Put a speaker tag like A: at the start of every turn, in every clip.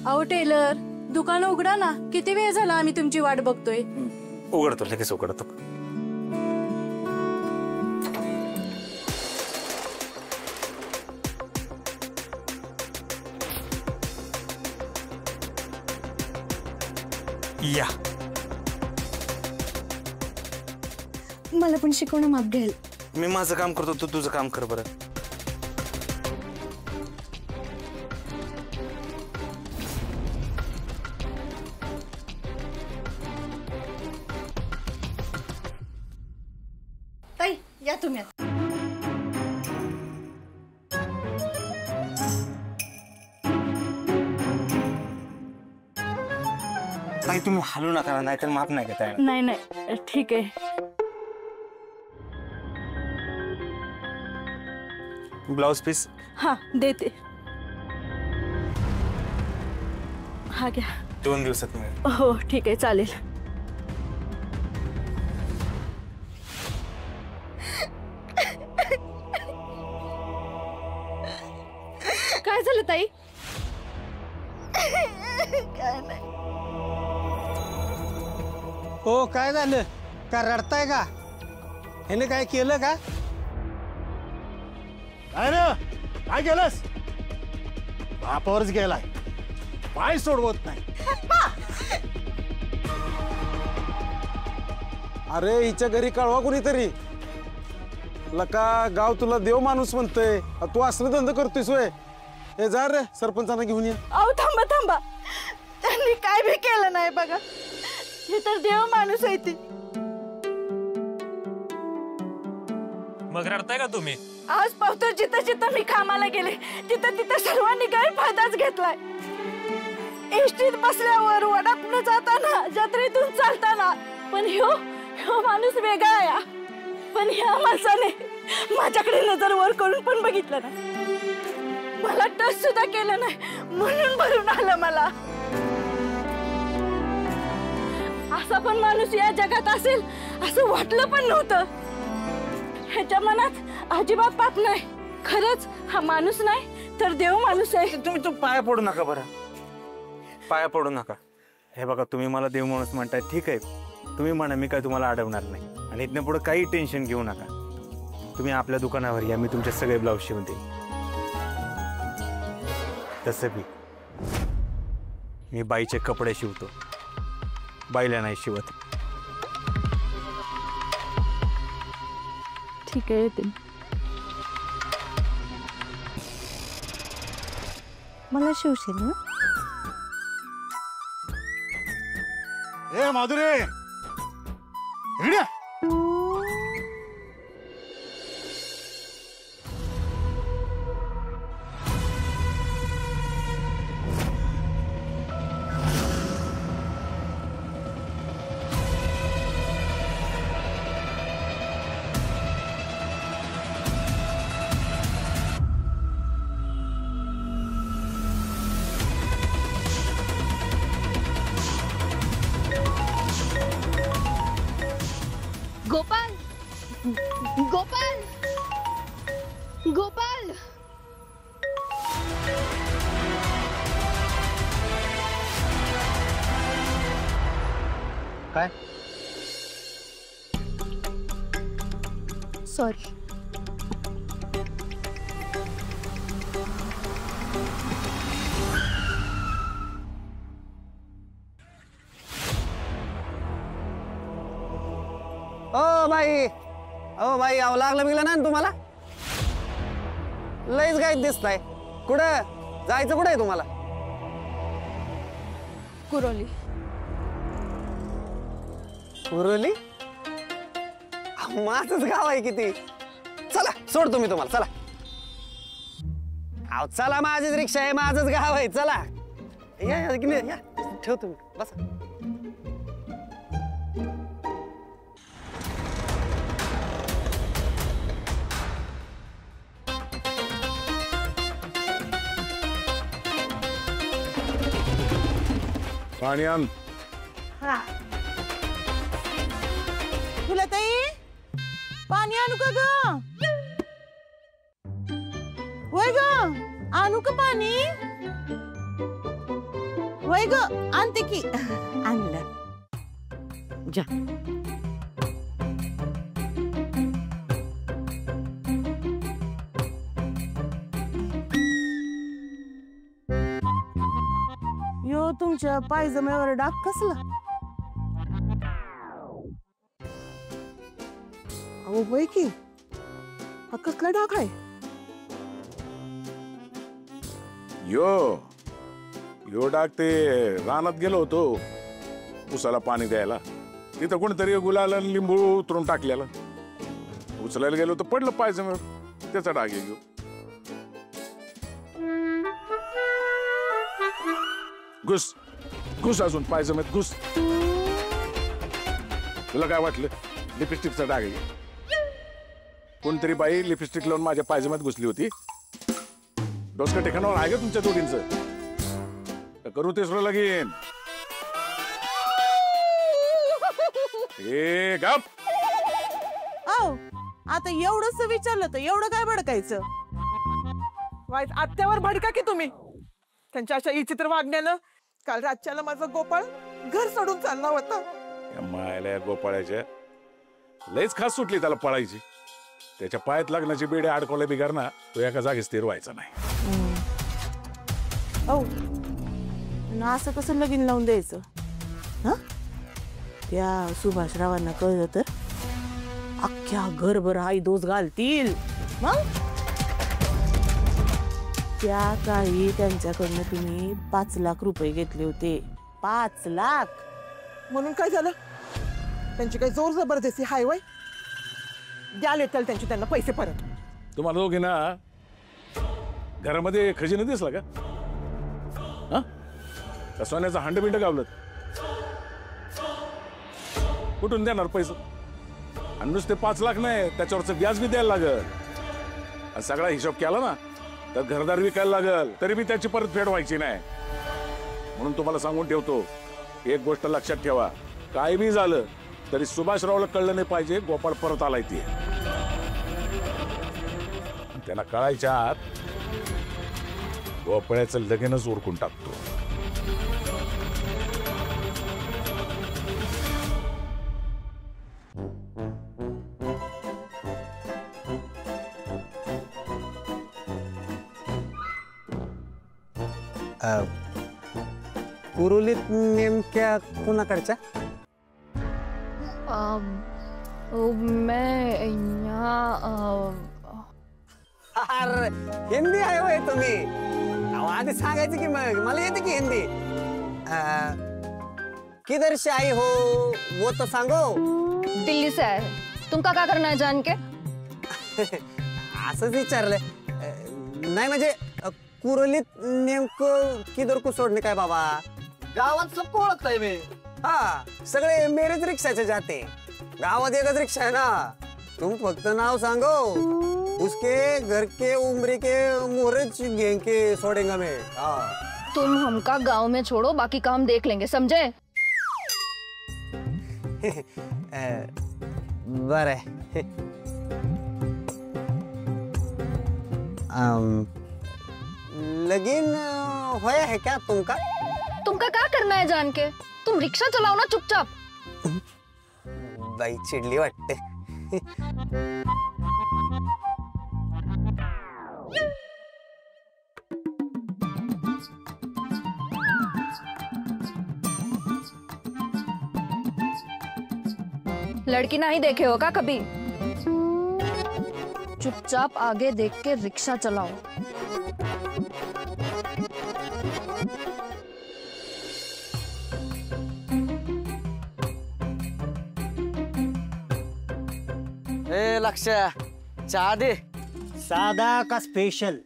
A: अहो टेलर, दुकान उघडा ना, किती वेळ झाला आम्ही तुमची वाट बघतोय.
B: उघडतो, लगेच उघडतो. या,
A: मला पण शिकवणं माफ घेईल.
B: मी माझं काम करतो, तू तुझं काम कर बरं.
A: ताई या तुम्ही.
B: ताई तुम्ही हलू नका, नाहीतर माफ नाही घेता येणार.
A: नाही नाही ठीक आहे.
B: ब्लाउज पीस
A: हा देते. हा घ्या.
B: 2 दिवसात मिळेल.
A: हो ठीक आहे चालेल. काय झालं ताई? काय नाही.
C: हो काय झालं? का रडताय का? ह्याने काय केलं का?
D: काय रे, काय केलंस? बापावरच गेलाय, पाय सोडवत नाही.
C: अरे हिच्या घरी कळवा कुणीतरी. लका गाव तुला देव माणूस म्हणतोय, तू असलं धंदा करतोयस वय. हे जा रे सरपंचांना घेऊन ये.
A: अहो थांबा थांबा, त्यांनी काय बी केलं नाही बघा. हे तर देव माणूस आहे ती.
E: मग रडताय का तुम्ही?
A: आज पावतो जिथं जिथं मी कामाला गेले तिथं तिथं सर्वांनी गैरफायदाच घेतलाय. एसटीत बसल्यावर, वडापनं जाताना, जत्रेतून चालताना. पण ह्यो माणूस वेगळा आहे. पण ह्या माणसाने माझ्याकडे नजर वर करून पण बघितलं नाही, मला टच सुद्धा केलं नाही, म्हणून भरून आलं मला. असा पण माणूस या जगात असेल असं वाटलं पण नव्हतं. ह्याच्या मनात अजिबात पाप नाही. खरंच हा माणूस नाही तर देव माणूस आहे.
B: तुम्ही पाया पडू नका बरं, पाया पडू नका. हे बघा, तुम्ही मला देव माणूस म्हणताय, ठीक आहे, तुम्ही म्हणा, मी काय तुम्हाला अडवणार नाही. आणि इथनं पुढे काही टेन्शन घेऊ नका. तुम्ही आपल्या दुकानावर या, मी तुमचे सगळे ब्लाऊज शिवून देईन. तसं बी मी बाईचे कपडे शिवतो, बाईला नाही शिवत.
A: ठीक आहे येते. मला शिवशील ना?
D: ए माधुरी, इकडे.
F: गोपाल, गोपाल, गोपाल.
C: काय?
F: Sorry.
C: O by, O by, अहो लागलं बिगलं ना तुम्हाला? लईच गायत दिसताय. कुठं जायचं? कुठं आहे तुम्हाला?
A: कुरोली.
C: कुरोली? माझंच गाव आहे किती. चला सोडतो मी तुम्हाला, चला. अहो चला, माझीच रिक्षा आहे, माझंच गाव आहे, चला. या या या, ठेवतो मी, बसा.
D: पाणी आण.
G: तुला ताई पाणी आणू का ग? होय ग, आणू का पाणी? होय ग आणते की आणलं जा. यो तुमच्या पायजम्यावर डाग कसला? अहो होय की, हा कसला डाग आहे?
H: यो डाग ते रानात गेलो होतो उसाला पाणी द्यायला, तिथं कोणीतरी गुलाल आणि लिंबू उतरून टाकलेला, उचलायला गेलो तर पडलं पायजम्यावर, त्याचा डाग आहे. घुस घुस अजून पायजम्यात घुस. तुला काय वाटलं लिपस्टिकचा डाग आहे? कोणतरी बाई लिपस्टिक लावून माझ्या पायजम्यात घुसली होती. डोसका ठिकाणावर आहे का तुमच्या जोडींचं? करू तिसरं लगीन. ए गप.
G: आओ आता एवढंच विचारलं तर एवढं काय भडकायचं?
I: वाईट आत्यावर भडका की तुम्ही. त्यांच्या अशा विचित्र वागण्यानं काल रातच्याला माझा गोपाळ घर सोडून चालला होता.
H: या मायला गोपाळाच्या लयच खास सुटली त्याला पळायची. त्याच्या पायात लग्नाची बेडे अडकवले बिगार ना, तो एका जागी स्थिर व्हायचा नाही.
G: औ ना असं कसं लगीन लावून द्यायचं? हा त्या सुभाषरावांना कळलं तर अख्ख्या घरभर आई दोष घालतील. मग त्या काळी त्यांच्याकडनं तुम्ही 5 लाख रुपये घेतले होते. 5 लाख.
I: म्हणून काय झालं? त्यांची काही जोर जबरदस्ती हाय वय? द्याले तर त्यांचे त्यांना पैसे परत.
H: तुम्हाला दोघींना घरामध्ये खजिना दिसला का? हा का सोन्याचा हांडबिंड गावलं? कुठून देणार पैसे? आणि नुसते 5 लाख नाही, त्याच्यावरचं व्याज बी द्यायला लागल. आणि सगळा हिशोब केला ना तर घरदार विकायला लागल, तरी बी त्याची परतफेड व्हायची नाही. म्हणून तुम्हाला सांगून ठेवतो, एक गोष्ट लक्षात ठेवा, काय बी झालं तरी सुभाषरावला कळलं नाही पाहिजे गोपाळ परत आलाय ते. त्यांना कळायच्या आत गोपाळ्याचं लगीनच उरकून टाकतो.
J: कुरुलीत नेमक्या कुणाकडच्या?
F: मैं यहाँ
J: अरे हिंदी आहे होय तुम्ही? अहो, आधी सांगायचं की मग मला येते की हिंदी. किधर से आई हो वो तो सांगो.
F: दिल्ली से आए. तुमका क्या करना है जान के?
J: असंच विचारलंय. नाही म्हणजे कुरुलीत नेमकं किधर को सोडणे काय बाबा? गावात सबको ओळखताय मी. हा सगळे मेरेच रिक्षाचे जाते. गावात एकच रिक्षा आहे ना. तुम फक्त नाव सांगो, उसके घर के उम्र के मोहरेच घें के छोड़ेंगे मैं.
F: तुम हमका गांव में छोड़ो, बाकी काम देख लेंगे, समझे?
J: बरं. लगीन होया है क्या तुमका?
F: तुमका क्या करना है जान के? तुम रिक्शा चलाओ ना चुपचाप.
J: बाई चिडली वाटते.
F: लड़की नहीं देखे हो का कभी? चुपचाप आगे देख के रिक्शा चलाओ.
J: ए लक्ष्या, चहा दे.
K: साधा का स्पेशल?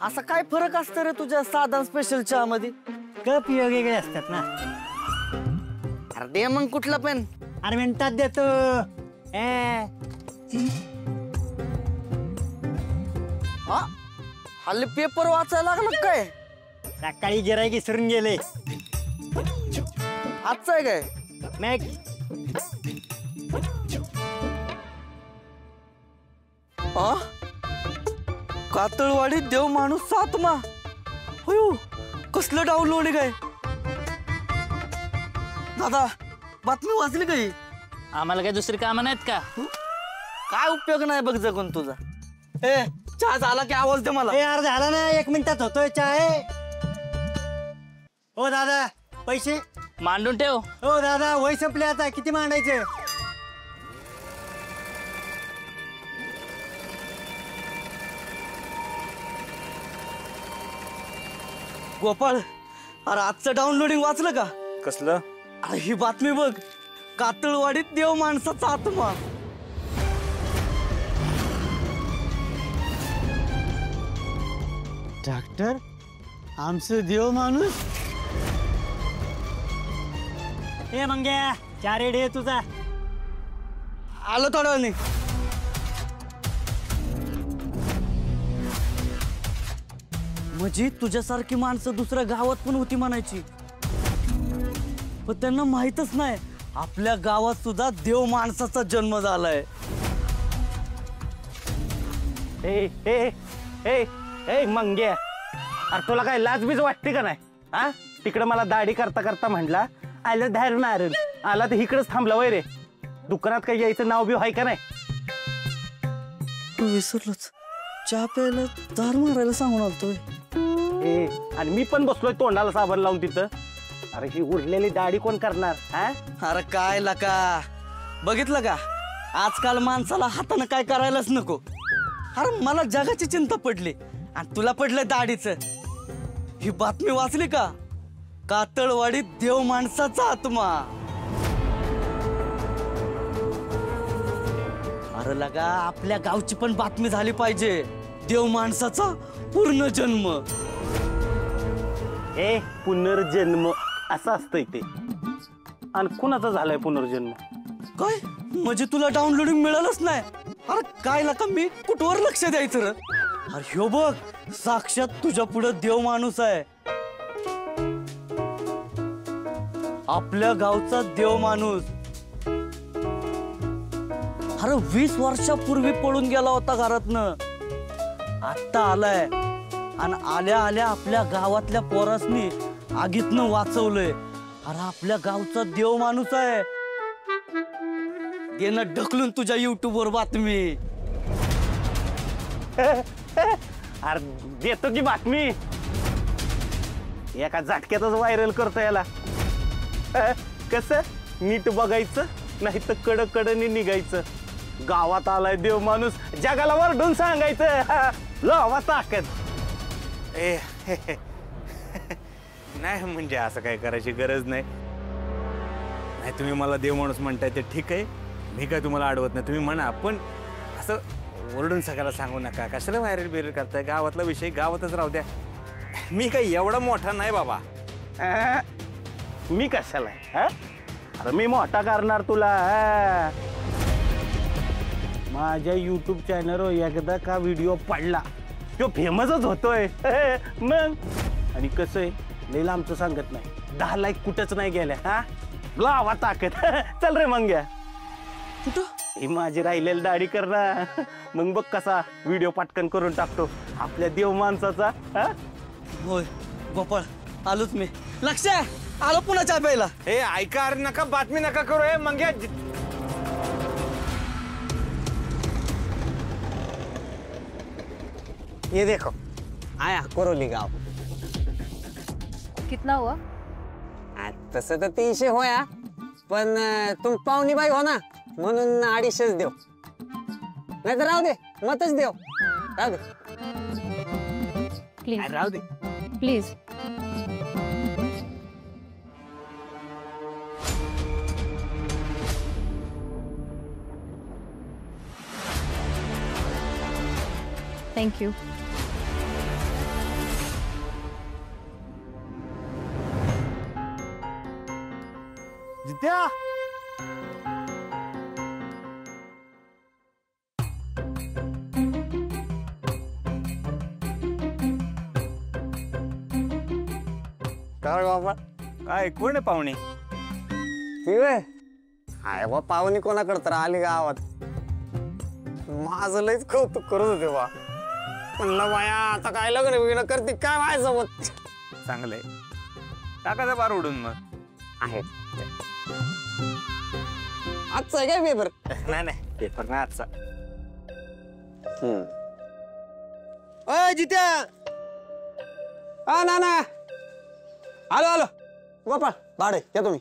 J: असा काय फरक असतं रे तुझ्या साधा स्पेशल चहा मध्ये?
K: कप वेगवेगळे असतात ना.
J: अरे दे मग कुठला पण.
K: अरे मिनिटात देतो.
J: हल्ली पेपर वाचायला लागलं काय?
K: सकाळी गिराईक विसरून गेले.
J: आजचं आहे काय?
K: मॅग
J: कातळवाडी देव माणूस 7मा. होयो कसलं डाउनलोड काय?
L: दादा बातमी वाचली काही?
M: आम्हाला काही दुसरी कामं नाहीत का?
L: काय उपयोग नाही बघ जगून तुझा. ए चहा झाला की आवाज दे मला.
K: यार झाला ना 1 मिनिटात होतोय चहा. हो दादा पैसे
M: मांडून ठेव.
K: हो दादा वय संपले आता किती मांडायचे?
L: गोपाळ अरे आजचं डाउनलोडिंग वाचलं का?
B: कसलं?
L: अरे ही बातमी बघ. कातळवाडीत देव माणसाचा आत्मा.
K: डॉक्टर आमचं देव माणूस. ए मंग्या चहा रेडी आहे तुझा?
L: आलो थोड्या वेळाने. म्हणजे तुझ्यासारखी माणसं दुसऱ्या गावात पण होती म्हणायची, पण त्यांना माहीतच नाही आपल्या गावात सुद्धा देव माणसाचा जन्म झालाय.
J: ए ए ए ए मंग्या, अरे तुला काय लाजबीज वाटते का नाही? हा तिकडे मला दाढी करता करता म्हटला आलं धार मारून आला तर इकडेच थांबला वय रे. दुकानात काही यायचं नाव बिव आहे का नाही?
L: विसरलोच, चहा प्यायला दार मारायला सांगून आलतोय.
J: ए आणि मी पण बसलोय तोंडाला साबण लावून तिथं. अरे ही उरलेली दाढी कोण करणार? हा
L: अरे काय लका, बघितलं का आजकाल माणसाला हातानं काय करायलाच नको. अरे मला जगाची चिंता पडली आणि तुला पडलं दाढीचं. ही बातमी वाचली का? कातळवाडीत देव माणसाचा आत्मा. अरे लगा आपल्या गावची पण बातमी झाली पाहिजे. देव माणसाचा पूर्ण जन्म.
J: ए पुनर्जन्म असं असतंय ते. आणि कुणाचा झालाय पुनर्जन्म?
L: काय म्हणजे तुला डाउनलोडिंग मिळालंच नाही? अरे काय लका मी कुठवर लक्ष द्यायचं रे? अरे ह्यो बघ साक्षात तुझ्या पुढे देव माणूस आहे. आपल्या गावचा देव माणूस. अरे 20 वर्षापूर्वी पळून गेला होता घरातनं, आता आलाय आणि आल्या आल्या आपल्या गावातल्या पोरासनी आगीतनं वाचवलंय. अरे आपल्या गावचा देव माणूस आहे. देणं ढकलून तुझ्या YouTube वर बातमी.
J: अरे देतो की बातमी. एका झटक्यातच व्हायरल करतो याला. कसं नीट बघायचं नाही तर कडकडनी निघायचं. गावात आलाय देव माणूस जगाला वरडून सांगायचं. लावा ताकद.
B: ए नाही म्हणजे असं काय करायची गरज नाही. नाही तुम्ही मला देव माणूस म्हणताय ते ठीक आहे, मी काय तुम्हाला अडवत नाही. तुम्ही म्हणा, पण असं ओरडून सगळ्याला सांगू नका. कशाला व्हायरल बिरल करताय? गावातला विषय गावातच राहू द्या. मी काही एवढा मोठा नाही बाबा.
J: मी कशाला? अरे मी मोठा करणार तुला. माझ्या YouTube चॅनलवर एकदा का व्हिडिओ पडला तो फेमसच होतोय. मग आणि कसं आहे लई लांबचं सांगत नाही. 10 लाईक कुठंच नाही गेल्या. हा लावा ताकद. चल रे मंग्या.
L: कुठं?
J: ही माझी राहिलेली दाढी कर ना. मग बघ कसा व्हिडिओ पटकन करून टाकतो आपल्या देव माणसाचा.
L: होय गोपाळ आलोच मी. लक्ष आलो पुन्हा चहा प्यायला.
B: हे ऐका, अरे नका बातमी नका करू. हे मग
J: ये देखो आया कोरोली गाव.
F: कितना हुआ?
J: तसं तर 300 होया, पण तुम पाहुणी बाई हो ना म्हणून 250 देव. नाही तर राहू दे, मतच देव. राहू दे
F: प्लीज
J: राहू दे
F: प्लीज. Thank you.
D: जित्या
J: काय बाबा?
B: काय कोण आहे पाहुणे?
J: हाय बा पाहुणी कोणाकडे तर आली गावात. माझं लयच कौतुक करत होते बा. म्हणलं बाया आता काय लग्न बिग्न करते काय माझ्यासोबत.
B: चांगलंय, टाकाचा बार उडून. मग
J: आहे आजचा आहे काय पेपर?
B: नाही नाही पेपर नाही आजचा.
J: जित्या ना ना आलो आलो गोपाळ भाडे या तुम्ही.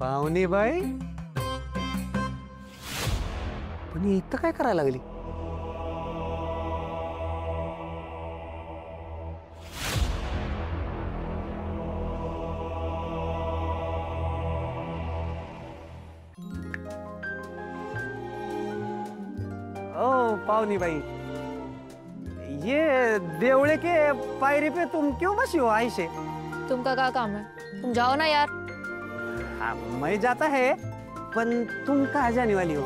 J: पाहुणे बाई पण इथं काय करायला लागली? ओ पाहुनी भाई ये देवड़े के पायरी पे तुम क्यों बसी हो आयशे?
F: तुमका क्या काम है? तुम जाओ ना यार.
J: हाँ, मैं जाता है पण तुम कहाँ जाने वाली हो?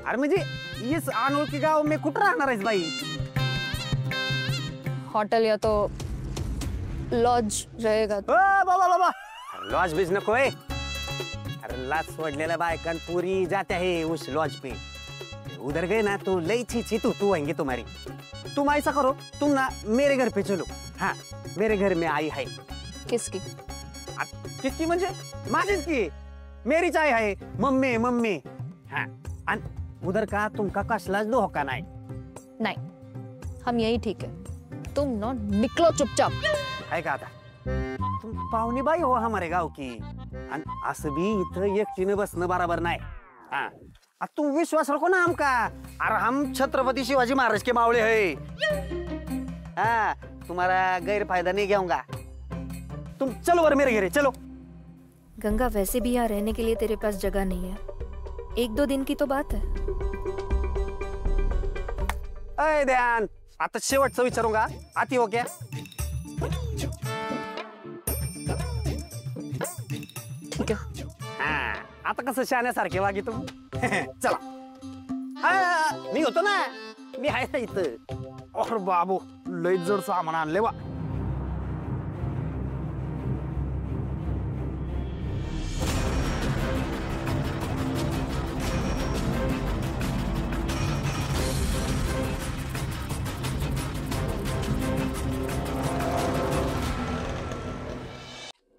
J: अरे म्हणजे इस अनोळखी गाव में कुठं राहणार आहेस बाई?
F: होटल या तो लॉज रहेगा.
J: बाबा बाबा लॉज बीज नको है. अरे लाज सोडलेल्या बायकां पूरी जाते है उस लॉज पे. उधर गए ना तो लई छी तू आएंगे तुम्हारी. तुम ऐसा करो तुम ना मेरे घर पे चलो. हाँ मेरे घर में आई है.
F: किसकी?
J: किसकी म्हणजे माझीच की. मेरीच आई है मम्मी मम्मी. हाँ उधर का तुमका कसलाच धोका नाही.
F: नहीं हम यही ठीक है. तुम ना निकलो चुपचाप.
J: है का आता तुम पाहुणी बाई हो हमारे गाव की. आणि असं बी इथं एकटीने बसणं बराबर नाही. हाँ तुम विश्वास रखो ना हमका. अरे हम छत्रपति शिवाजी महाराज के मावळे है. हाँ तुम्हारा गैरफायदा नहीं घेऊंगा. तुम चलो वर मेरे घरे चलो.
F: गंगा वैसे भी यहाँ रहने के लिए तेरे पास जगह नहीं है. 1-2 दिन की तो बात है.
J: अय ध्यान आता शेवटचं विचारूंगा आती हो क्या?
F: ठीक है.
J: हाँ आता कसं शाण्यासारखे वागी तुम. चला मी होतो ना. मी आहे ना इथं. और बाबू लय जड सामान आणले बा.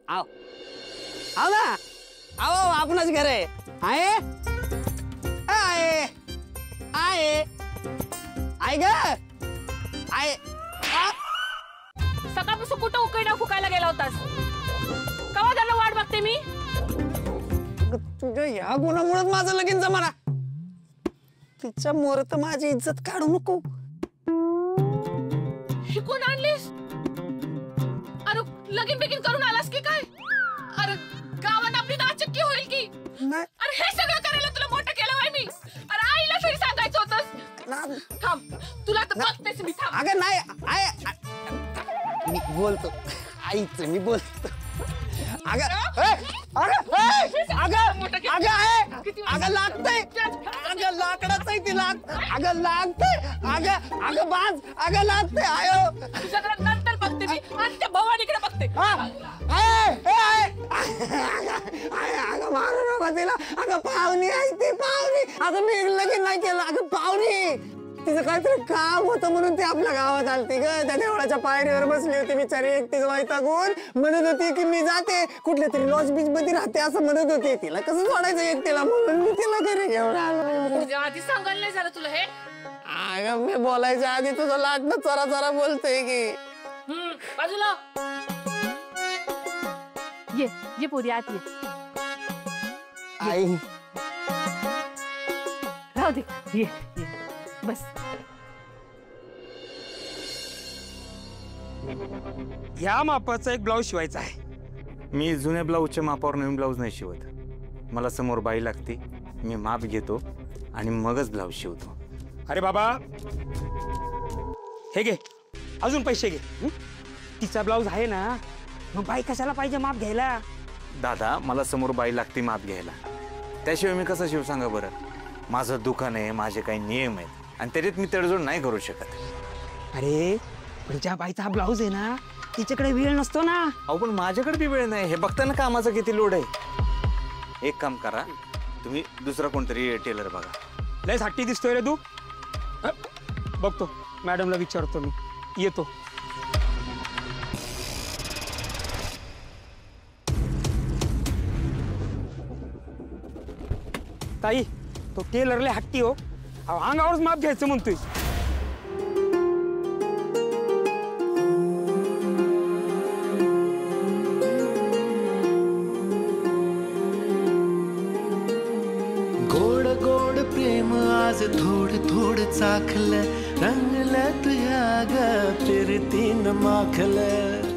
J: आओ आओ ना आओ आपणच घर आहे. आहे आए आए आय ग आय.
A: सकाळपासून कुठं उकळणं फुकायला गेला होतास? कवा झालं वाट बघते मी.
J: तुझ्या या गुणामुळेच माझं लगीन जमाना. तिच्या मोर तर माझी इज्जत काढू नको.
A: शिकून आणलीस? अरे लगीन बिगीन करून आलास की काय? अरे गावात आपली नाचक्की होईल की. अरे हे सगळं करायला तुला मोठं केलं होय मी. अरे आईला तरी सांगायचं होतंस. थांब तुला तर बघतेस मी. थांब.
J: अगं नाही आय मी बोलतो आईच मी बोलतो. अगं अगं लागतंय. अगं लाकडाच आहे ती. अगं लागतंय. अगं बाज अगं लागतंय. आयो
A: तुझ्याकडे नंतर बघते मी. आणि त्या भवानीकडे बघते.
J: अगं मारू नको तिला. अगं पाहुणी आहे ती पाहुणी. अगं मी लगीन नाही केलं. अगं पाहुणी तिचं काहीतरी काम होतं म्हणून ती आपल्या गावात आलती ग. त्या देवळाच्या पायरीवर बसली होती बिचारी एकटीच वैतागून. म्हणत होती की मी जाते कुठल्या तरी लॉज बीच मध्ये राहते असं म्हणत होती. तिला कसं सोडायचं एकटीला म्हणून मी तिला घरी घेऊन आलो.
A: आधी सांगायला नाही झालं तुला हे?
J: अगं मी बोलायच्या आधी तुझं लाटणं चरा चरा बोलतोय की.
A: बाजूला ये पोरी आत ये.
J: आई
A: राहू दे. ये बस.
N: ह्या मापाचा एक ब्लाऊज शिवायचा आहे.
B: मी जुन्या ब्लाऊजच्या मापावर नवीन ब्लाऊज नाही शिवत. मला समोर बाई लागते. मी माप घेतो आणि मगच ब्लाऊज शिवतो.
N: अरे बाबा हे घे, अजून पैसे घे. तिचा ब्लाऊज आहे ना, मग बाई कशाला पाहिजे माप घ्यायला?
B: दादा मला समोर बाई लागते माप घ्यायला, त्याशिवाय मी कसं शिव सांगा बरं. माझं दुकान आहे, माझे काही नियम आहेत आणि त्याच्यात मी तडजोड नाही करू शकत.
N: अरे पण ज्या बाईचा हा ब्लाऊज आहे ना, तिच्याकडे वेळ नसतो ना.
B: अहो पण माझ्याकडे बी वेळ नाही. हे बघता ना कामाचा किती लोड आहे. एक काम करा, तुम्ही दुसरा कोणतरी टेलर बघा.
N: लय हट्टी दिसतोय रे तू. बघतो, मॅडमला विचारतो, मी येतो. ताई तो टेलरला हट्टी हो, अंगावरच माप घ्यायचं म्हणतोय.
O: गोड गोड प्रेम आज थोडं थोडं चाखलं, रंगलं तुझ्या ग फिरतीन माखलं.